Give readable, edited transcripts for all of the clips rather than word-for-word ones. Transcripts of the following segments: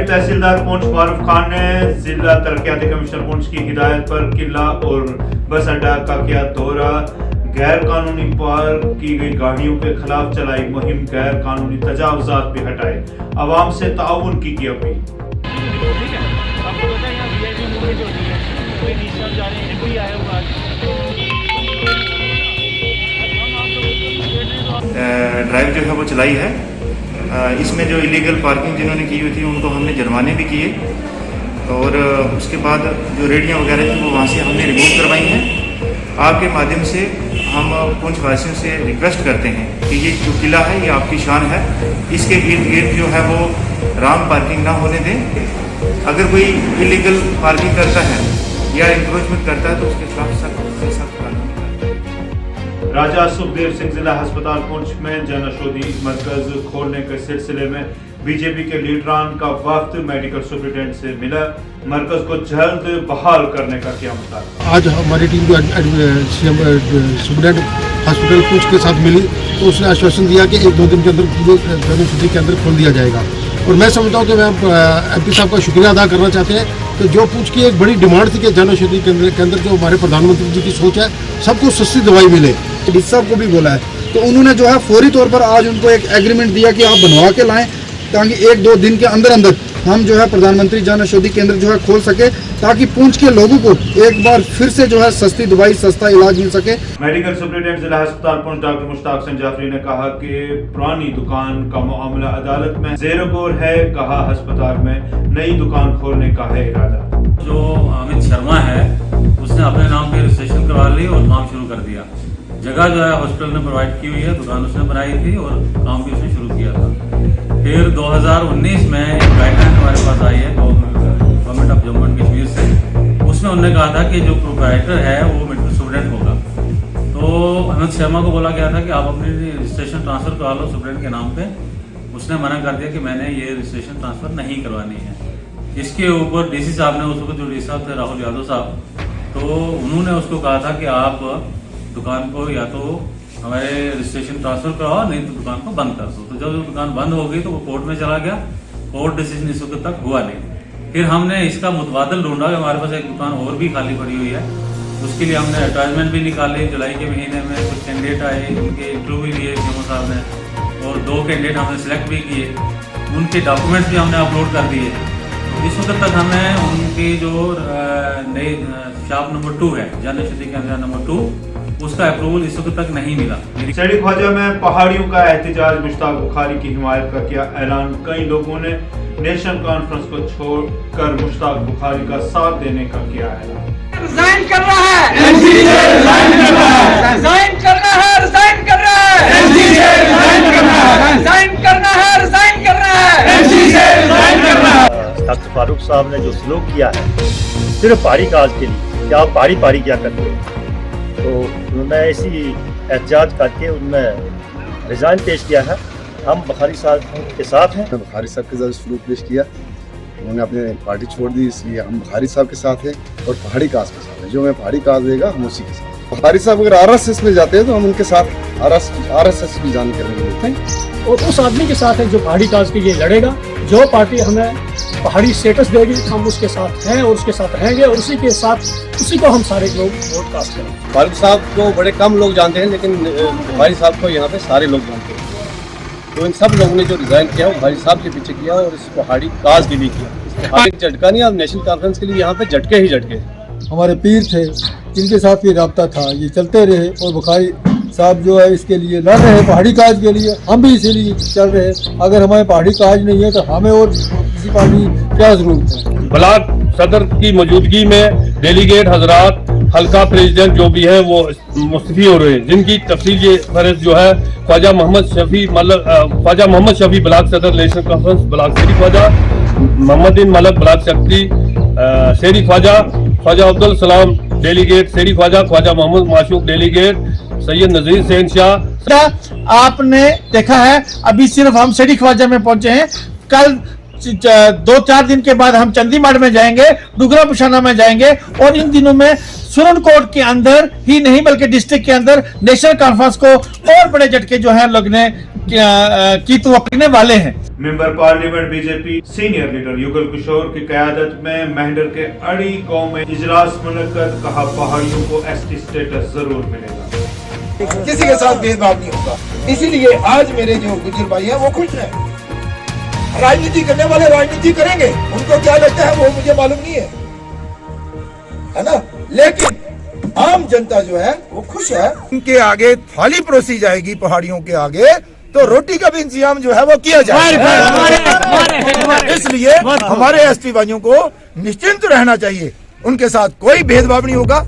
नायब तहसीलदार पुंछ मारूफ खान ने जिला तरक्याती कमिश्नर पुंछ की हिदायत पर किला और बस अड्डा का किया दौरा। गैर कानूनी पार्क की गई गाड़ियों के खिलाफ चलाई मुहिम, गैर कानूनी तजावुजात भी हटाए, आवाम से ताउन की अपील। ड्राइव जो है वो चलाई है। इसमें जो इलीगल पार्किंग जिन्होंने की हुई थी उनको हमने जुर्माने भी किए और उसके बाद जो रेडियाँ वगैरह थी वो वहाँ से हमने रिमूव करवाई हैं। आपके माध्यम से हम पुंछ वासियों से रिक्वेस्ट करते हैं कि ये जो किला है ये आपकी शान है, इसके इर्द गिर्द जो है वो राम पार्किंग ना होने दें। अगर कोई इलीगल पार्किंग करता है या इंक्रोचमेंट करता है तो उसके खिलाफ सख्त से सख्त कानून। राजा सुखदेव सिंह जिला अस्पताल पुंछ में जन औषधि मरकज खोलने के सिलसिले में बीजेपी के लीडरान का वक्त मेडिकल सुप्रिंटेंडेंट से मिला, मरकज को जल्द बहाल करने का किया मुतालबा। आज हमारी टीम सुप्रिंटेंडेंट हॉस्पिटल पुंछ के साथ मिली तो उसने आश्वासन दिया कि 1-2 दिन के अंदर पूरे जन औषधि केंद्र खोल दिया जाएगा और मैं समझता हूँ कि मैं एमपी साहब का शुक्रिया अदा करना चाहते हैं। तो जो पुंछ की एक बड़ी डिमांड थी कि जन औषधि केंद्र के अंदर जो हमारे प्रधानमंत्री जी की सोच है सबको सस्ती दवाई मिले, डीसी साहब को भी बोला है तो उन्होंने जो है फौरी तौर पर आज उनको एक एग्रीमेंट दिया कि आप बनवा के लाएं ताकि 1-2 दिन के अंदर अंदर हम जो है प्रधानमंत्री जन औषधि केंद्र जो है खोल सके ताकि पुंछ के लोगों को एक बार फिर से जो है सस्ती दवाई सस्ता इलाज मिल सके। मेडिकल सुप्रिंटेंडेंट जिला अस्पताल पुंछ डॉक्टर मुश्ताक सिंह जाफरी ने कहा कि पुरानी दुकान का मामला अदालत में ज़ेर गौर है, कहा अस्पताल में नई दुकान खोलने का है इरादा। जो अमित शर्मा है उसने अपने नाम पे रजिस्ट्रेशन करवा ली और काम शुरू कर दिया। जगह जो है हॉस्पिटल ने प्रोवाइड की हुई है, दुकान उसने बनाई थी और काम भी उसने शुरू किया था। फिर 2019 में एक गाइडलाइन हमारे पास आई है government of Jammu and Kashmir से, उसमें उन्होंने कहा था कि जो प्रोप्राइटर है वो मेडिकल स्टूडेंट होगा। तो अमित शर्मा को बोला गया था कि आप अपनी रजिस्ट्रेशन ट्रांसफ़र करवा लो स्टूडेंट के नाम पे। उसने मना कर दिया कि मैंने ये रजिस्ट्रेशन ट्रांसफ़र नहीं करवानी है। इसके ऊपर डीसी साहब ने, उस वक्त जो डीसी साहब थे राहुल यादव साहब, तो उन्होंने उसको कहा था कि आप दुकान को या तो हमारे रजिस्ट्रेशन ट्रांसफर करवाओ नहीं तो दुकान को बंद कर दो। तो जब दुकान बंद हो गई तो वो कोर्ट में चला गया, कोर्ट डिसीजन इस वक्त तक हुआ नहीं। फिर हमने इसका मुतबादल ढूंढा कि हमारे पास एक दुकान और भी खाली पड़ी हुई है, उसके लिए हमने एडवर्टाइजमेंट भी निकाली। जुलाई के महीने में कुछ कैंडिडेट आए, उनके इंटरव्यू भी लिए सीएमओ साहब ने और 2 कैंडिडेट हमने सिलेक्ट भी किए, उनके डॉक्यूमेंट्स भी हमने अपलोड कर दिए। इस वक्त तक हमें उनकी जो नई शॉप नंबर 2 है जन औषधि केंद्र नंबर 2, उसका अप्रूवल इस वक्त तक नहीं मिला। सेठी ख्वाजा में पहाड़ियों का एहतजाज, मुश्ताक बुखारी की हिमायत का किया ऐलान। कई लोगों ने नेशनल कॉन्फ्रेंस को छोड़कर मुश्ताक बुखारी का साथ देने का किया ऐलान। रिजाइन कर रहा है, रिजाइन कर रहा है, रिजाइन करना है, रिजाइन कर रहा है, रिजाइन करना है, रिजाइन करना है, रिजाइन कर रहा है, रिजाइन कर रहा है। डॉक्टर फारूक साहब ने जो सलूक किया है सिर्फ पहाड़ी काज के लिए कि आप पहाड़ी पहाड़ी क्या करते हो, तो उन्होंने इसी एहतजाज करके उन्होंने रिज़ाइन पेश किया है। हम बुखारी साहब के साथ हैं। बुखारी साहब के साथ सलूक पेश किया, उन्होंने अपने पार्टी छोड़ दी, इसलिए हम बुखारी साहब के साथ हैं और पहाड़ी काज के साथ हैं। जो हमें पहाड़ी काज देगा हम उसी के साथ। बुखारी साहब अगर RSS में जाते हैं तो हम उनके साथ RSS भी ज्वाइन करने को मिलते हैं और उस आदमी के साथ है जो पहाड़ी काज के लिए लड़ेगा। जो पार्टी हमें पहाड़ी स्टेटस देगी हम उसके साथ हैं और उसके साथ रहेंगे और उसी को हम सारे लोग वोट कास्ट करेंगे। फारूक साहब को बड़े कम लोग जानते हैं लेकिन बुखारी साहब को यहाँ पे सारे लोग जानते हैं। तो इन सब लोगों ने जो रिजाइन किया वो बुखारी साहब के पीछे किया और इस पहाड़ी काज के लिए किया। एक झटका नहीं, अब नेशनल कॉन्फ्रेंस के लिए यहाँ पे झटके ही झटके। हमारे पीर थे, इनके साथ ये रब्ता था, ये चलते रहे और बुखारी साहब जो है इसके लिए लड़ रहे हैं, पहाड़ी काज के लिए। हम भी इसीलिए चल रहे हैं। अगर हमारे पहाड़ी काज नहीं है तो हमें और किसी पार्टी क्या जरूरत है। ब्लॉक सदर की मौजूदगी में डेलीगेट हजरात, हल्का प्रेसिडेंट जो भी है वो मुस्तफी हो रहे हैं, जिनकी तफसील ये फहरिस्त जो है ख्वाजा मोहम्मद शफी ब्लॉक सदर नेशनल कॉन्फ्रेंस ब्लॉक सेठी ख्वाजा, मोहम्मद मलक ब्लॉक सेक्रेटरी सेठी ख्वाजा, ख्वाजा अब्दुल सलाम डेलीगेट सेठी ख्वाजा, ख्वाजा मोहम्मद माशूक डेलीगेट, सैयद नजीर सैन शाह। आपने देखा है अभी सिर्फ हम सेठी ख्वाजा में पहुंचे हैं, कल 2-4 दिन के बाद हम चंदीमाड़ में जाएंगे, डुगरा पुशाना में जाएंगे और इन दिनों में सुरनकोट के अंदर ही नहीं बल्कि डिस्ट्रिक्ट के अंदर नेशनल कॉन्फ्रेंस को और बड़े झटके जो है लगने की तो अपने वाले हैं। Member parliament BJP senior leader Yugal Kishore की क़यादत में मेहंडर के अड़ी गांव में इजलास मुनक्कद, कहा पहाड़ियों को एसटी स्टेटस जरूर मिलेगा, किसी के साथ भेदभाव नहीं होगा। इसीलिए आज मेरे जो गुजर भाई हैं वो खुश हैं। राजनीति करने वाले राजनीति करेंगे, उनको क्या लगता है वो मुझे मालूम नहीं है ना, लेकिन आम जनता जो है वो खुश है। उनके आगे थाली परोसी जाएगी पहाड़ियों के आगे, तो रोटी का भी इंतजाम जो है वो किया जाए। इसलिए हमारे एसटी भाइयों को निश्चिंत रहना चाहिए, उनके साथ कोई भेदभाव नहीं होगा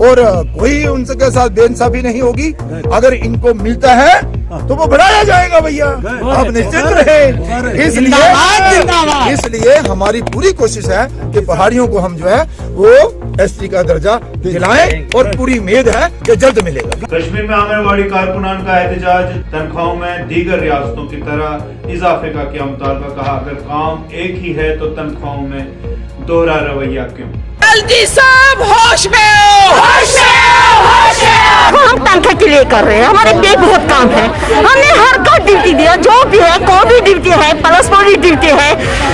और कोई उनके साथ बेइंसाफी नहीं होगी। अगर इनको मिलता है तो वो बढ़ाया जाएगा भैया, आप निश्चिंत रहे। इसलिए हमारी पूरी कोशिश है कि पहाड़ियों को हम जो है वो एसटी का दर्जा दिलाएं और पूरी उम्मीद है कि जल्द मिलेगा। कश्मीर में आंगनबाड़ी कारकुनान का एहतजाज, तनख्वाहों में दीगर रियासतों की तरह इजाफे का किया मुतालबा, कहा अगर काम एक ही है तो तनख्वाहों में दोहरा रवैया क्यों। जल्दी साहब होश में हो, हम तनख्वाह के लिए कर रहे हैं, हमारे पे बहुत काम है, हमने हर का ड्यूटी दिया, जो भी है कोई भी ड्यूटी है, प्लस वाली ड्यूटी है,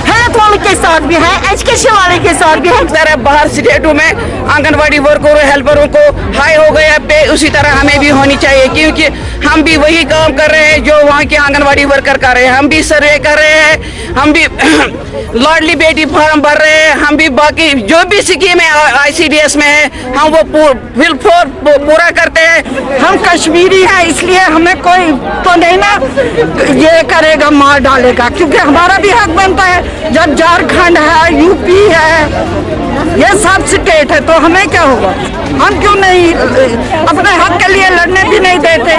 हेल्थ वाले के साथ भी है, एजुकेशन वाले के साथ भी है। बाहर स्टेटों में आंगनबाड़ी वर्करों हेल्परों को हाई हो गया पे, उसी तरह हमें भी होनी चाहिए, क्योंकि हम भी वही काम कर रहे हैं जो वहाँ के आंगनबाड़ी वर्कर कर रहे हैं। हम भी सर्वे कर रहे हैं, हम भी लाडली बेटी फॉर्म भर रहे हैं, हम भी बाकी जो भी स्कीम है ICDS में है हम वो पूरा करते हैं। हम कश्मीरी हैं इसलिए हमें कोई तो नहीं ना ये करेगा, मार डालेगा, क्योंकि हमारा भी हक बनता है। जब झारखंड है, यूपी है, ये सब स्टेट है, तो हमें क्या होगा? हम क्यों नहीं अपने हक के लिए लड़ने भी नहीं देते।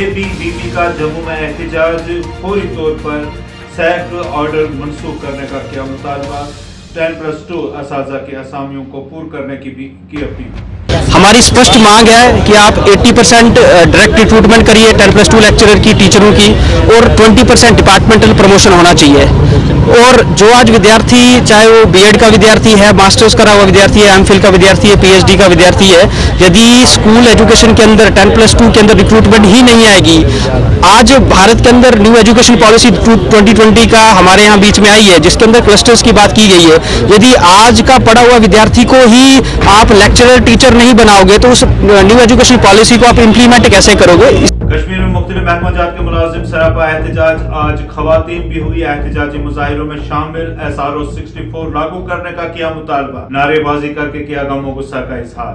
ABVP का जम्मू में एहतजाज, फौरी तौर पर सैक ऑर्डर मनसूख करने का किया मुतालबा, 10+2 असाजा के असामियों को पूर्ण करने की अपील। हमारी स्पष्ट मांग है कि आप 80% डायरेक्ट रिक्रूटमेंट करिए 10+2 लेक्चरर की, टीचरों की, और 20% डिपार्टमेंटल प्रमोशन होना चाहिए। और जो आज विद्यार्थी, चाहे वो बीएड का विद्यार्थी है, मास्टर्स करा हुआ विद्यार्थी है, एमफिल का विद्यार्थी है, PhD का विद्यार्थी है, यदि स्कूल एजुकेशन के अंदर 10+2 के अंदर रिक्रूटमेंट ही नहीं आएगी, आज भारत के अंदर न्यू एजुकेशन पॉलिसी 2020 का हमारे यहाँ बीच में आई है, जिसके अंदर क्लस्टर्स की बात की गई है। यदि आज का पढ़ा हुआ विद्यार्थी को ही आप लेक्चरर, टीचर नहीं बनाओगे तो उस न्यू एजुकेशन पॉलिसी को आप इम्प्लीमेंट कैसे करोगे। कश्मीर में मुख्तलिफ महकमाजात के मुलाजिम सरापा एहतजाज, आज खवातीन भी हुई एहतजाजी मुजाहिरों में शामिल, SRO 64 लागू करने का किया मुतालबा, नारेबाजी करके किया गम और गुस्सा का इजहार।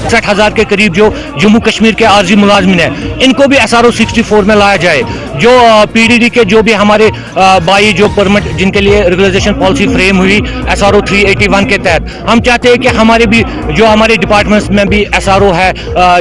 $60,000 के करीब जो जम्मू कश्मीर के आर्जी मुलाजमिन है, इनको भी SRO 64 में लाया जाए। जो PDD के जो भी हमारे बाई जो परमिट जिनके लिए रेगुलराइजेशन पॉलिसी फ्रेम हुई SRO 381 के तहत, हम चाहते हैं कि हमारे भी जो हमारे डिपार्टमेंट्स में भी SRO है,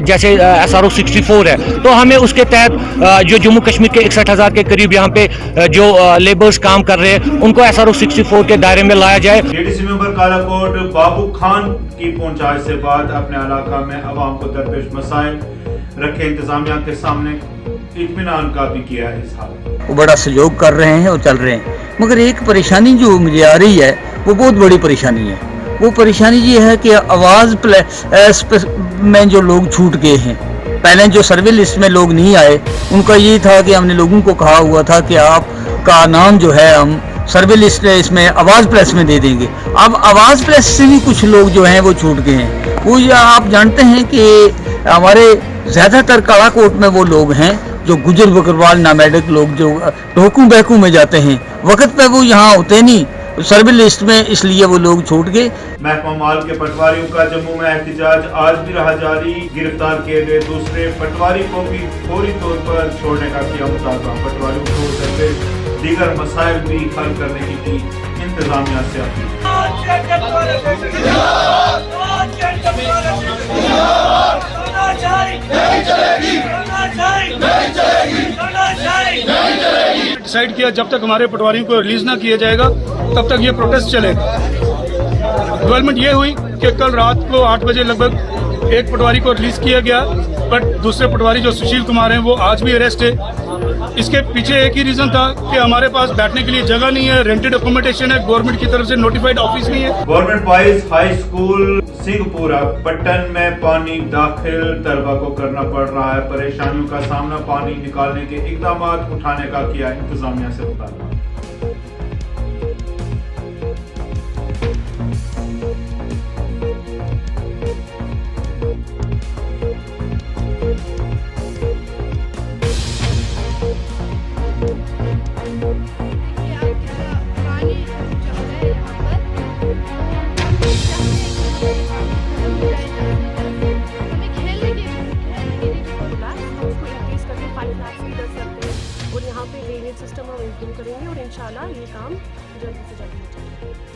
जैसे SRO 64 है, तो हमें उसके तहत जो जम्मू कश्मीर के 61,000 के करीब यहाँ पे जो लेबर्स काम कर रहे हैं उनको SRO 64 के दायरे में लाया जाए। ADC मेंबर कालाकोट बाबू खान की पहुंचाए से बाद अपने इलाका में अवाम को दरपेश मसाइल रखे, इंतजामिया के सामने इत्मीनान का भी किया है इजहार। वो बड़ा सहयोग कर रहे हैं और चल रहे हैं, मगर एक परेशानी जो मुझे आ रही है वो बहुत बड़ी परेशानी है। वो परेशानी ये है कि आवाज़ में जो लोग छूट गए हैं, पहले जो सर्वे लिस्ट में लोग नहीं आए, उनका ये था कि हमने लोगों को कहा हुआ था कि आपका नाम जो है हम सर्वे लिस्ट इसमें आवाज़ प्रेस में दे देंगे। अब आवाज़ प्रेस से भी कुछ लोग जो हैं वो छूट गए हैं। वो आप जानते हैं कि हमारे ज़्यादातर कालाकोट में वो लोग हैं जो गुजर बकरवाल नामेडिक लोग जो ढोकू बहकू में जाते हैं, वक्त पे वो यहाँ होते नहीं सर्वे लिस्ट में, इसलिए वो लोग छूट गए। महकमा माल के पटवारियों का जम्मू में एहतजाज आज भी रहा जारी, गिरफ्तार किए गए दूसरे पटवारी को भी फौरी तौर पर छोड़ने का किया मुतालबा, पटवारियों को दरपेश दीगर मसाइल भी हल करने की इंतजामिया से अपील। डिसाइड किया जब तक हमारे पटवारियों को रिलीज ना किया जाएगा तब तक ये प्रोटेस्ट चलेगा। डेवलपमेंट ये हुई कि कल रात को 8 बजे लगभग एक पटवारी को रिलीज किया गया, बट दूसरे पटवारी जो सुशील कुमार हैं वो आज भी अरेस्ट है। इसके पीछे एक ही रीजन था कि हमारे पास बैठने के लिए जगह नहीं है, रेंटेड अकोमोडेशन है, गवर्नमेंट की तरफ से नोटिफाइड ऑफिस नहीं है। Government boys high school Singhpura Pattan में पानी दाखिल तलबा को करना पड़ रहा है। परेशानियों का सामना पानी निकालने के इकदाम उठाने का किया इंतजामिया से मुताबिक। और यहाँ पे ड्रेनेज सिस्टम हम इम्प्रूव करेंगे और इंशाल्लाह ये काम जल्दी से जल्दी हो जाएगा।